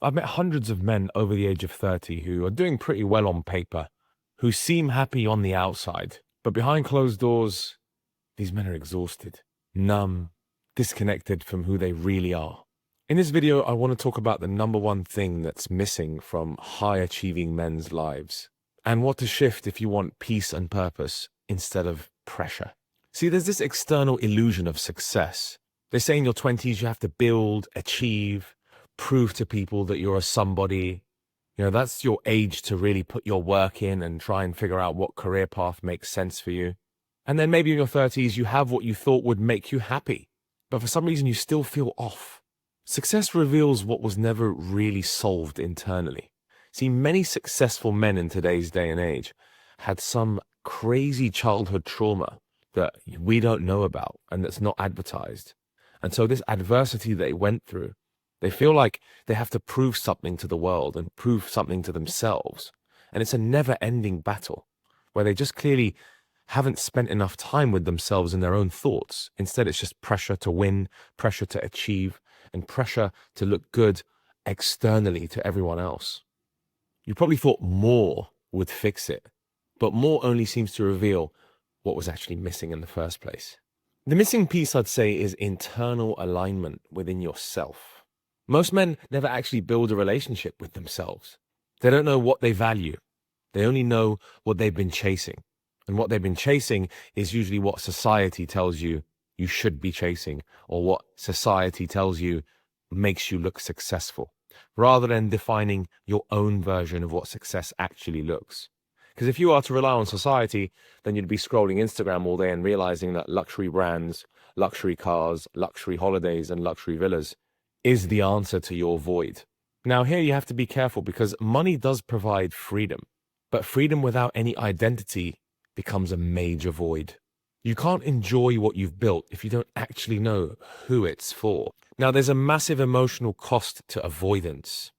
I've met hundreds of men over the age of 30 who are doing pretty well on paper, who seem happy on the outside, but behind closed doors, these men are exhausted, numb, disconnected from who they really are. In this video, I want to talk about the number one thing that's missing from high achieving men's lives and what to shift if you want peace and purpose instead of pressure. See, there's this external illusion of success. They say in your 20s, you have to build, achieve, prove to people that you're a somebody. You know, that's your age to really put your work in and try and figure out what career path makes sense for you. And then maybe in your 30s, you have what you thought would make you happy, but for some reason you still feel off. Success reveals what was never really solved internally. See, many successful men in today's day and age had some crazy childhood trauma that we don't know about and that's not advertised. And so this adversity they went through, they feel like they have to prove something to the world and prove something to themselves. And it's a never-ending battle where they just clearly haven't spent enough time with themselves and their own thoughts. Instead, it's just pressure to win, pressure to achieve, and pressure to look good externally to everyone else. You probably thought more would fix it, but more only seems to reveal what was actually missing in the first place. The missing piece, I'd say, is internal alignment within yourself. Most men never actually build a relationship with themselves. They don't know what they value. They only know what they've been chasing. And what they've been chasing is usually what society tells you you should be chasing, or what society tells you makes you look successful, rather than defining your own version of what success actually looks. Because if you are to rely on society, then you'd be scrolling Instagram all day and realizing that luxury brands, luxury cars, luxury holidays, and luxury villas is the answer to your void. Now, here you have to be careful because money does provide freedom, but freedom without any identity becomes a major void. You can't enjoy what you've built if you don't actually know who it's for. Now, there's a massive emotional cost to avoidance.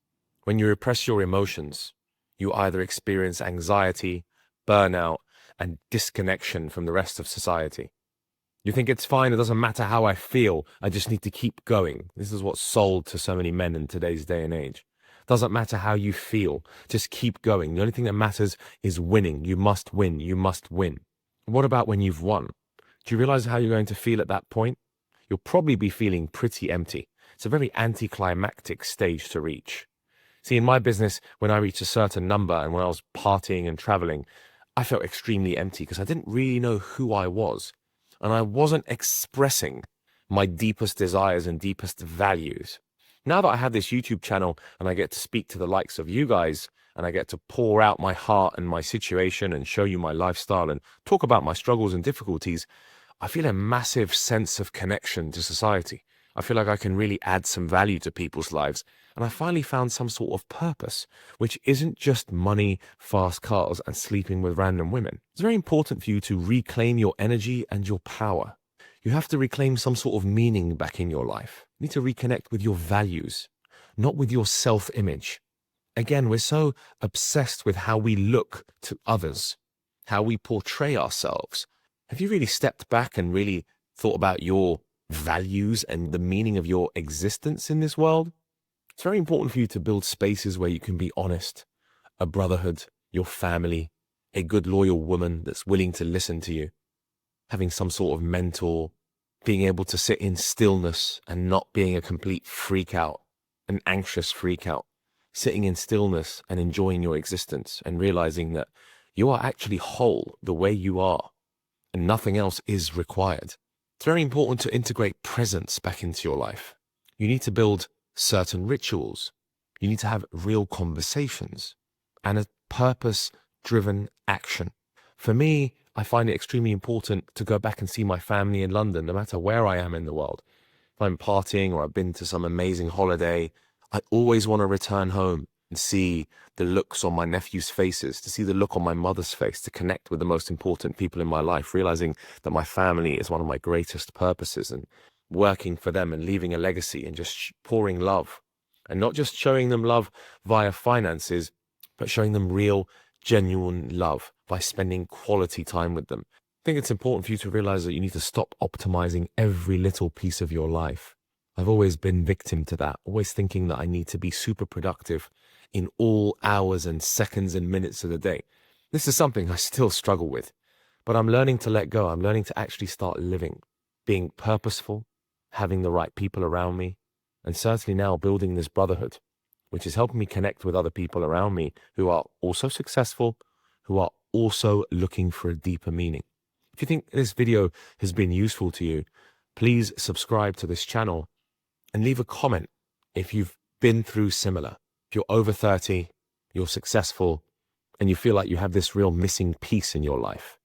When you repress your emotions, you either experience anxiety, burnout, and disconnection from the rest of society. You think it's fine, it doesn't matter how I feel, I just need to keep going. This is what's sold to so many men in today's day and age. Doesn't matter how you feel, just keep going. The only thing that matters is winning. You must win, you must win. What about when you've won? Do you realize how you're going to feel at that point? You'll probably be feeling pretty empty. It's a very anticlimactic stage to reach. See, in my business, when I reached a certain number and when I was partying and traveling, I felt extremely empty because I didn't really know who I was. And I wasn't expressing my deepest desires and deepest values. Now that I have this YouTube channel and I get to speak to the likes of you guys, and I get to pour out my heart and my situation and show you my lifestyle and talk about my struggles and difficulties, I feel a massive sense of connection to society. I feel like I can really add some value to people's lives. And I finally found some sort of purpose, which isn't just money, fast cars, and sleeping with random women. It's very important for you to reclaim your energy and your power. You have to reclaim some sort of meaning back in your life. You need to reconnect with your values, not with your self-image. Again, we're so obsessed with how we look to others, how we portray ourselves. Have you really stepped back and really thought about your values and the meaning of your existence in this world? It's very important for you to build spaces where you can be honest, a brotherhood, your family, a good loyal woman that's willing to listen to you, having some sort of mentor, being able to sit in stillness and not being a complete freak out, an anxious freak out. Sitting in stillness and enjoying your existence and realizing that you are actually whole the way you are and nothing else is required. It's very important to integrate presence back into your life. You need to build certain rituals. You need to have real conversations and a purpose-driven action. For me, I find it extremely important to go back and see my family in London, no matter where I am in the world. If I'm partying or I've been to some amazing holiday, I always want to return home and see the looks on my nephews' faces, to see the look on my mother's face, to connect with the most important people in my life, realizing that my family is one of my greatest purposes, and working for them and leaving a legacy and just pouring love. And not just showing them love via finances, but showing them real, genuine love by spending quality time with them. I think it's important for you to realize that you need to stop optimizing every little piece of your life. I've always been victim to that, always thinking that I need to be super productive in all hours and seconds and minutes of the day. This is something I still struggle with, but I'm learning to let go. I'm learning to actually start living, being purposeful, having the right people around me, and certainly now building this brotherhood, which is helping me connect with other people around me who are also successful, who are also looking for a deeper meaning. If you think this video has been useful to you, please subscribe to this channel and leave a comment if you've been through similar. If you're over 30, you're successful, and you feel like you have this real missing piece in your life.